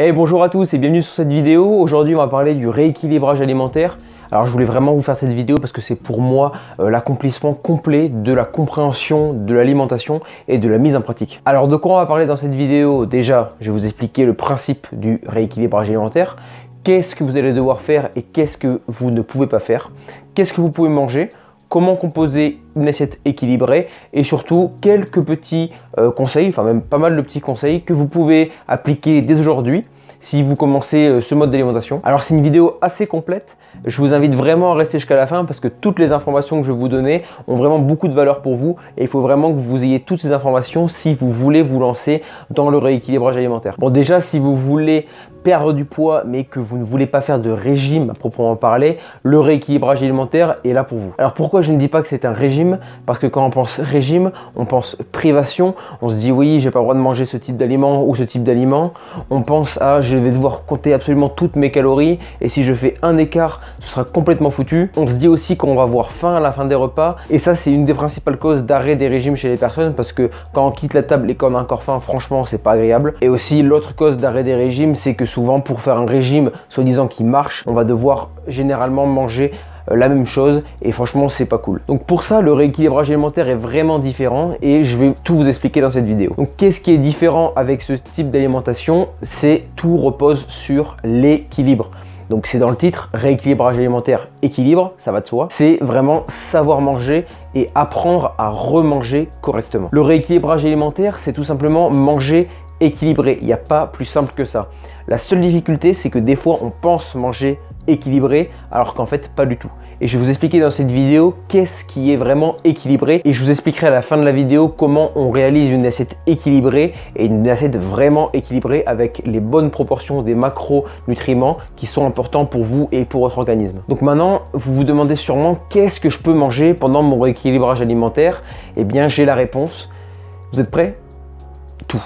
Hey, bonjour à tous et bienvenue sur cette vidéo. Aujourd'hui on va parler du rééquilibrage alimentaire. Alors je voulais vraiment vous faire cette vidéo parce que c'est pour moi l'accomplissement complet de la compréhension de l'alimentation et de la mise en pratique. Alors de quoi on va parler dans cette vidéo? Déjà, je vais vous expliquer le principe du rééquilibrage alimentaire. Qu'est-ce que vous allez devoir faire et qu'est-ce que vous ne pouvez pas faire? Qu'est-ce que vous pouvez manger? Comment composer une assiette équilibrée et surtout quelques petits conseils, enfin même pas mal de petits conseils que vous pouvez appliquer dès aujourd'hui si vous commencez ce mode d'alimentation. Alors c'est une vidéo assez complète, je vous invite vraiment à rester jusqu'à la fin parce que toutes les informations que je vais vous donner ont vraiment beaucoup de valeur pour vous et il faut vraiment que vous ayez toutes ces informations si vous voulez vous lancer dans le rééquilibrage alimentaire. Bon, déjà si vous voulez perdre du poids mais que vous ne voulez pas faire de régime à proprement parler, le rééquilibrage alimentaire est là pour vous. Alors pourquoi je ne dis pas que c'est un régime? Parce que quand on pense régime, on pense privation, on se dit oui, j'ai pas le droit de manger ce type d'aliment ou ce type d'aliment, on pense à je vais devoir compter absolument toutes mes calories et si je fais un écart, ce sera complètement foutu. On se dit aussi qu'on va avoir faim à la fin des repas et ça c'est une des principales causes d'arrêt des régimes chez les personnes parce que quand on quitte la table et qu'on a encore faim, franchement c'est pas agréable. Et aussi l'autre cause d'arrêt des régimes, c'est que souvent pour faire un régime soi-disant qui marche, on va devoir généralement manger la même chose et franchement c'est pas cool. Donc pour ça le rééquilibrage alimentaire est vraiment différent et je vais tout vous expliquer dans cette vidéo. Donc qu'est-ce qui est différent avec ce type d'alimentation? C'est tout repose sur l'équilibre. Donc c'est dans le titre, rééquilibrage alimentaire, équilibre, ça va de soi. C'est vraiment savoir manger et apprendre à remanger correctement. Le rééquilibrage alimentaire, c'est tout simplement manger équilibré. Il n'y a pas plus simple que ça. La seule difficulté, c'est que des fois, on pense manger équilibré, alors qu'en fait, pas du tout. Et je vais vous expliquer dans cette vidéo qu'est-ce qui est vraiment équilibré et je vous expliquerai à la fin de la vidéo comment on réalise une assiette équilibrée et une assiette vraiment équilibrée avec les bonnes proportions des macronutriments qui sont importants pour vous et pour votre organisme. Donc maintenant, vous vous demandez sûrement qu'est-ce que je peux manger pendant mon rééquilibrage alimentaire? Eh bien, j'ai la réponse. Vous êtes prêts? Tout.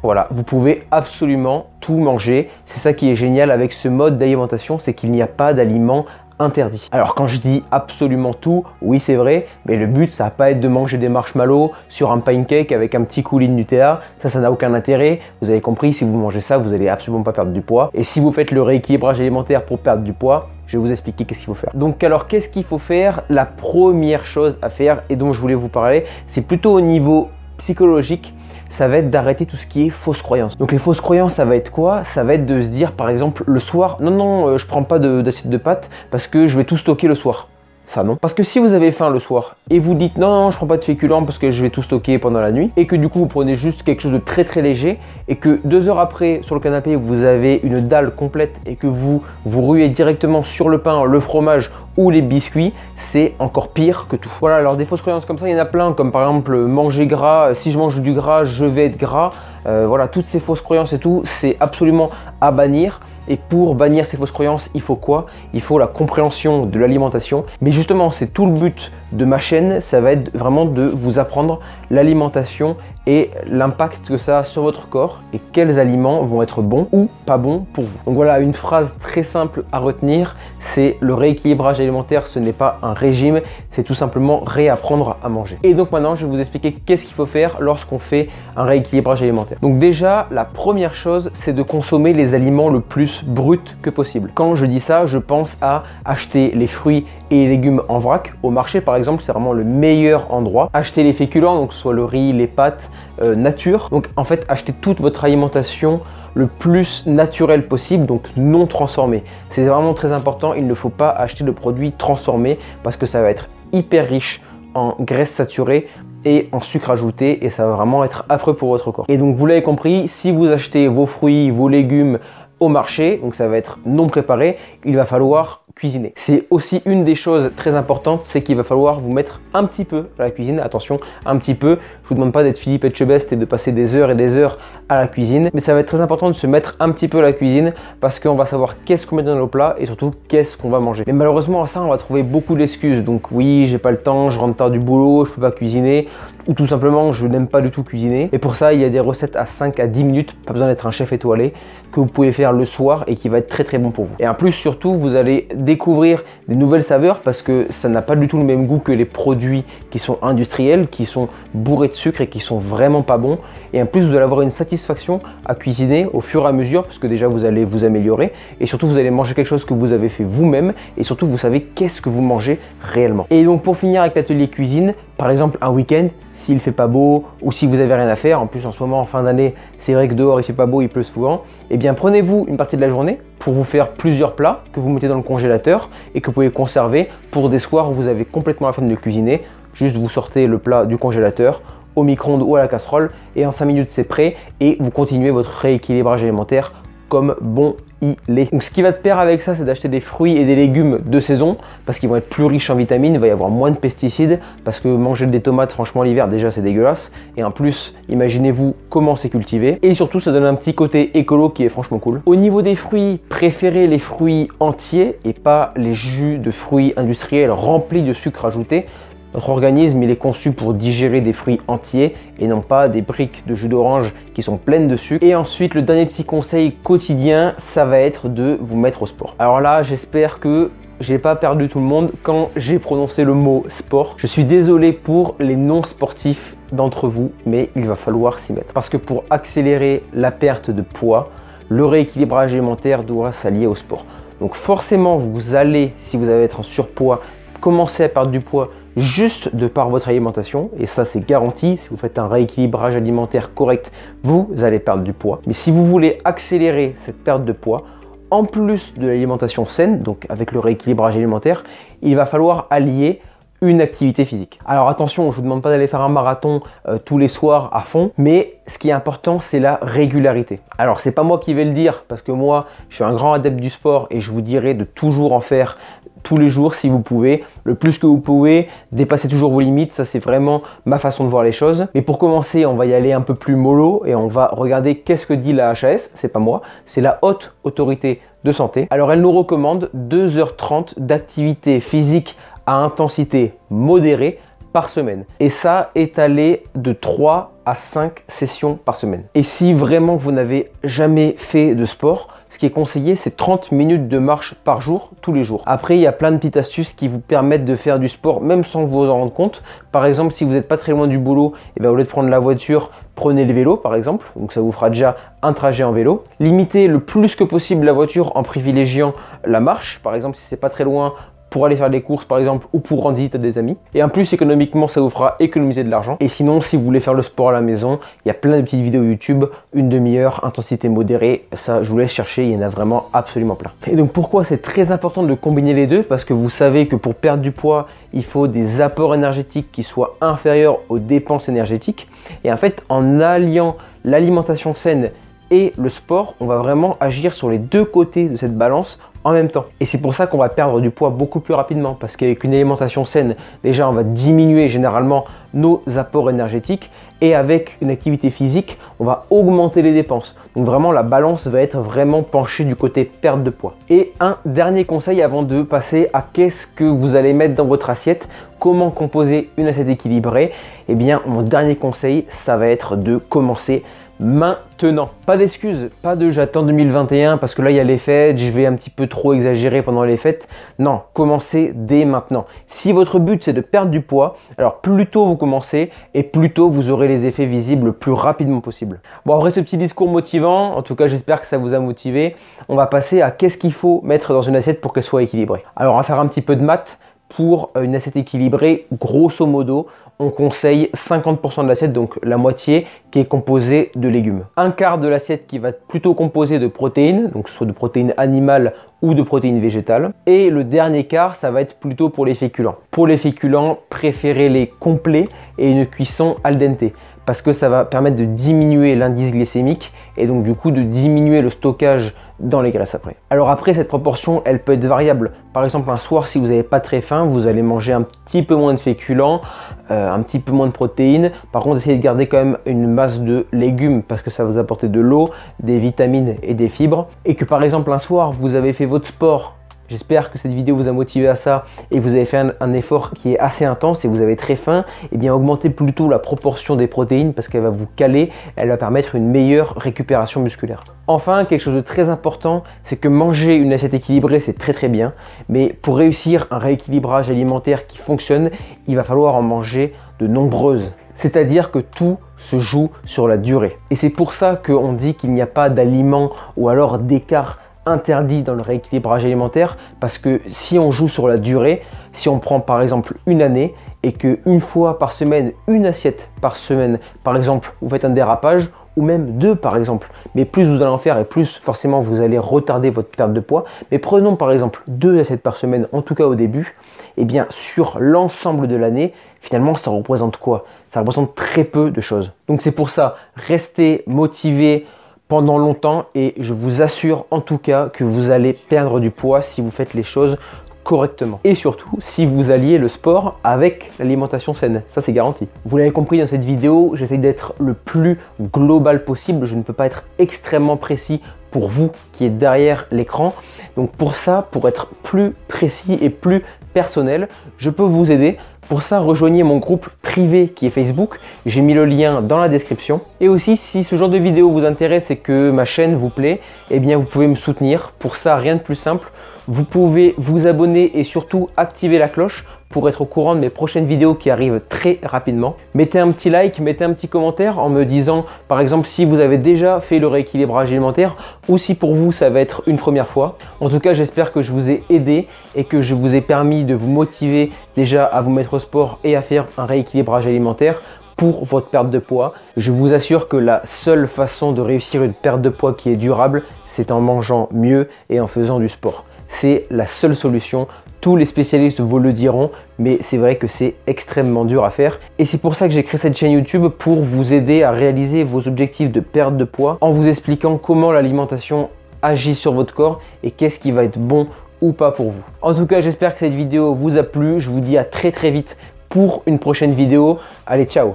Voilà, vous pouvez absolument tout manger. C'est ça qui est génial avec ce mode d'alimentation, c'est qu'il n'y a pas d'aliments interdits. Alors quand je dis absolument tout, oui c'est vrai, mais le but ça va pas être de manger des marshmallows sur un pancake avec un petit coulis de Nutella, ça n'a aucun intérêt. Vous avez compris, si vous mangez ça, vous allez absolument pas perdre du poids. Et si vous faites le rééquilibrage alimentaire pour perdre du poids, je vais vous expliquer qu'est-ce qu'il faut faire. Donc alors qu'est-ce qu'il faut faire? La première chose à faire et dont je voulais vous parler, c'est plutôt au niveau psychologique. Ça va être d'arrêter tout ce qui est fausses croyances. Donc les fausses croyances, ça va être quoi? Ça va être de se dire par exemple le soir, non, je prends pas d'assiette de pâtes parce que je vais tout stocker le soir. Ça non. Parce que si vous avez faim le soir et vous dites non, je prends pas de féculents parce que je vais tout stocker pendant la nuit et que du coup vous prenez juste quelque chose de très léger et que 2 heures après sur le canapé vous avez une dalle complète et que vous ruez directement sur le pain, le fromage ou les biscuits, c'est encore pire que tout. Voilà, alors des fausses croyances comme ça, il y en a plein, comme par exemple manger gras, si je mange du gras, je vais être gras. Voilà, toutes ces fausses croyances et tout, c'est absolument à bannir. Et pour bannir ces fausses croyances, il faut quoi? Il faut la compréhension de l'alimentation. Mais justement, c'est tout le but de ma chaîne, ça va être vraiment de vous apprendre l'alimentation et l'impact que ça a sur votre corps et quels aliments vont être bons ou pas bons pour vous. Donc voilà, une phrase très simple à retenir, c'est le rééquilibrage alimentaire, ce n'est pas un régime, c'est tout simplement réapprendre à manger. Et donc maintenant, je vais vous expliquer qu'est-ce qu'il faut faire lorsqu'on fait un rééquilibrage alimentaire. Donc déjà, la première chose, c'est de consommer les aliments le plus bruts que possible. Quand je dis ça, je pense à acheter les fruits et les légumes en vrac. Au marché, par exemple, c'est vraiment le meilleur endroit. Acheter les féculents, donc soit le riz, les pâtes, nature. Donc en fait, achetez toute votre alimentation le plus naturel possible, donc non transformé. C'est vraiment très important, il ne faut pas acheter de produits transformés parce que ça va être hyper riche en graisses saturées et en sucre ajouté et ça va vraiment être affreux pour votre corps. Et donc vous l'avez compris, si vous achetez vos fruits, vos légumes au marché, donc ça va être non préparé, il va falloir cuisiner. C'est aussi une des choses très importantes, c'est qu'il va falloir vous mettre un petit peu à la cuisine. Attention, un petit peu. Je vous demande pas d'être Philippe Etchebest et de passer des heures et des heures à la cuisine, mais ça va être très important de se mettre un petit peu à la cuisine parce qu'on va savoir qu'est-ce qu'on met dans nos plats et surtout qu'est-ce qu'on va manger. Mais malheureusement à ça, on va trouver beaucoup d'excuses. Donc oui, j'ai pas le temps, je rentre tard du boulot, je peux pas cuisiner, ou tout simplement je n'aime pas du tout cuisiner. Et pour ça, il y a des recettes à 5 à 10 minutes, pas besoin d'être un chef étoilé, que vous pouvez faire le soir et qui va être très très bon pour vous. Et en plus surtout vous allez découvrir des nouvelles saveurs parce que ça n'a pas du tout le même goût que les produits qui sont industriels, qui sont bourrés de sucre et qui sont vraiment pas bons. Et en plus vous allez avoir une satisfaction à cuisiner au fur et à mesure parce que déjà vous allez vous améliorer et surtout vous allez manger quelque chose que vous avez fait vous-même et surtout vous savez qu'est-ce que vous mangez réellement. Et donc pour finir avec l'atelier cuisine, par exemple un week-end, s'il fait pas beau ou si vous avez rien à faire, en plus en ce moment en fin d'année c'est vrai que dehors il fait pas beau, il pleut souvent, et bien prenez-vous une partie de la journée pour vous faire plusieurs plats que vous mettez dans le congélateur et que vous pouvez conserver pour des soirs où vous avez complètement la flemme de cuisiner. Juste vous sortez le plat du congélateur au micro-ondes ou à la casserole et en 5 minutes c'est prêt et vous continuez votre rééquilibrage alimentaire comme bon il est. Donc ce qui va te plaire avec ça, c'est d'acheter des fruits et des légumes de saison parce qu'ils vont être plus riches en vitamines, il va y avoir moins de pesticides parce que manger des tomates franchement l'hiver déjà c'est dégueulasse et en plus imaginez-vous comment c'est cultivé et surtout ça donne un petit côté écolo qui est franchement cool. Au niveau des fruits, préférez les fruits entiers et pas les jus de fruits industriels remplis de sucre ajouté. Notre organisme il est conçu pour digérer des fruits entiers et non pas des briques de jus d'orange qui sont pleines de sucre. Et ensuite le dernier petit conseil quotidien, ça va être de vous mettre au sport. Alors là j'espère que j'ai pas perdu tout le monde quand j'ai prononcé le mot sport. Je suis désolé pour les non sportifs d'entre vous, mais il va falloir s'y mettre. Parce que pour accélérer la perte de poids, le rééquilibrage alimentaire doit s'allier au sport. Donc forcément vous allez, si vous allez être en surpoids, commencer à perdre du poids juste de par votre alimentation et ça c'est garanti. Si vous faites un rééquilibrage alimentaire correct, vous allez perdre du poids. Mais si vous voulez accélérer cette perte de poids, en plus de l'alimentation saine, donc avec le rééquilibrage alimentaire, il va falloir allier une activité physique. Alors attention, je ne vous demande pas d'aller faire un marathon tous les soirs à fond, mais ce qui est important, c'est la régularité. Alors c'est pas moi qui vais le dire, parce que moi, je suis un grand adepte du sport et je vous dirais de toujours en faire tous les jours si vous pouvez, le plus que vous pouvez, dépassez toujours vos limites, ça c'est vraiment ma façon de voir les choses. Mais pour commencer, on va y aller un peu plus mollo et on va regarder qu'est-ce que dit la HAS, c'est pas moi, c'est la Haute Autorité de Santé. Alors elle nous recommande 2h30 d'activité physique à intensité modérée par semaine. Et ça étalé de 3 à 5 sessions par semaine. Et si vraiment vous n'avez jamais fait de sport, ce qui est conseillé, c'est 30 minutes de marche par jour, tous les jours. Après, il y a plein de petites astuces qui vous permettent de faire du sport, même sans vous en rendre compte. Par exemple, si vous n'êtes pas très loin du boulot, et bien, au lieu de prendre la voiture, prenez le vélo, par exemple. Donc, ça vous fera déjà un trajet en vélo. Limitez le plus que possible la voiture en privilégiant la marche. Par exemple, si c'est pas très loin, pour aller faire des courses par exemple ou pour rendre visite à des amis. Et en plus économiquement ça vous fera économiser de l'argent. Et sinon si vous voulez faire le sport à la maison, il y a plein de petites vidéos YouTube, une demi-heure, intensité modérée, ça je vous laisse chercher, il y en a vraiment absolument plein. Et donc pourquoi c'est très important de combiner les deux? Parce que vous savez que pour perdre du poids, il faut des apports énergétiques qui soient inférieurs aux dépenses énergétiques. Et en fait en alliant l'alimentation saine et le sport, on va vraiment agir sur les deux côtés de cette balance en même temps. Et c'est pour ça qu'on va perdre du poids beaucoup plus rapidement parce qu'avec une alimentation saine, déjà on va diminuer généralement nos apports énergétiques et avec une activité physique, on va augmenter les dépenses. Donc vraiment la balance va être vraiment penchée du côté perte de poids. Et un dernier conseil avant de passer à qu'est-ce que vous allez mettre dans votre assiette, comment composer une assiette équilibrée, eh bien mon dernier conseil, ça va être de commencer maintenant. Pas d'excuses, pas de j'attends 2021 parce que là il y a les fêtes, je vais un petit peu trop exagérer pendant les fêtes. Non, commencez dès maintenant. Si votre but c'est de perdre du poids, alors plus tôt vous commencez et plus tôt vous aurez les effets visibles le plus rapidement possible. Bon, après ce petit discours motivant, en tout cas j'espère que ça vous a motivé, on va passer à qu'est-ce qu'il faut mettre dans une assiette pour qu'elle soit équilibrée. Alors on va faire un petit peu de maths. Pour une assiette équilibrée, grosso modo, on conseille 50% de l'assiette, donc la moitié, qui est composée de légumes. Un quart de l'assiette qui va être plutôt composée de protéines, donc soit de protéines animales ou de protéines végétales. Et le dernier quart, ça va être plutôt pour les féculents. Pour les féculents, préférez-les complets et une cuisson al dente, parce que ça va permettre de diminuer l'indice glycémique et donc du coup de diminuer le stockage dans les graisses après. Alors après, cette proportion, elle peut être variable. Par exemple, un soir, si vous n'avez pas très faim, vous allez manger un petit peu moins de féculents, un petit peu moins de protéines. Par contre, essayez de garder quand même une masse de légumes parce que ça va vous apporter de l'eau, des vitamines et des fibres. Et que par exemple, un soir, vous avez fait votre sport j'espère que cette vidéo vous a motivé à ça et vous avez fait un effort qui est assez intense et vous avez très faim, et bien augmentez plutôt la proportion des protéines parce qu'elle va vous caler, elle va permettre une meilleure récupération musculaire. Enfin, quelque chose de très important, c'est que manger une assiette équilibrée, c'est très bien, mais pour réussir un rééquilibrage alimentaire qui fonctionne, il va falloir en manger de nombreuses. C'est-à-dire que tout se joue sur la durée. Et c'est pour ça qu'on dit qu'il n'y a pas d'aliments ou alors d'écart interdit dans le rééquilibrage alimentaire, parce que si on joue sur la durée, si on prend par exemple une année et qu'une fois par semaine, une assiette par semaine, par exemple, vous faites un dérapage, ou même 2 par exemple, mais plus vous allez en faire et plus forcément vous allez retarder votre perte de poids. Mais prenons par exemple 2 assiettes par semaine, en tout cas au début, et bien sur l'ensemble de l'année, finalement ça représente quoi? Ça représente très peu de choses. Donc c'est pour ça, restez motivés pendant longtemps et je vous assure en tout cas que vous allez perdre du poids si vous faites les choses correctement. Et surtout, si vous alliez le sport avec l'alimentation saine, ça c'est garanti. Vous l'avez compris dans cette vidéo, j'essaie d'être le plus global possible. Je ne peux pas être extrêmement précis pour vous qui êtes derrière l'écran. Donc pour ça, pour être plus précis et plus personnel, je peux vous aider. Pour ça, rejoignez mon groupe privé qui est Facebook. J'ai mis le lien dans la description. Et aussi, si ce genre de vidéo vous intéresse et que ma chaîne vous plaît, eh bien vous pouvez me soutenir. Pour ça, rien de plus simple. Vous pouvez vous abonner et surtout activer la cloche pour être au courant de mes prochaines vidéos qui arrivent très rapidement. Mettez un petit like, mettez un petit commentaire en me disant par exemple si vous avez déjà fait le rééquilibrage alimentaire ou si pour vous ça va être une première fois. En tout cas, j'espère que je vous ai aidé et que je vous ai permis de vous motiver déjà à vous mettre au sport et à faire un rééquilibrage alimentaire pour votre perte de poids. Je vous assure que la seule façon de réussir une perte de poids qui est durable, c'est en mangeant mieux et en faisant du sport. C'est la seule solution. Tous les spécialistes vous le diront, mais c'est vrai que c'est extrêmement dur à faire. Et c'est pour ça que j'ai créé cette chaîne YouTube, pour vous aider à réaliser vos objectifs de perte de poids en vous expliquant comment l'alimentation agit sur votre corps et qu'est-ce qui va être bon ou pas pour vous. En tout cas, j'espère que cette vidéo vous a plu. Je vous dis à très vite pour une prochaine vidéo. Allez, ciao!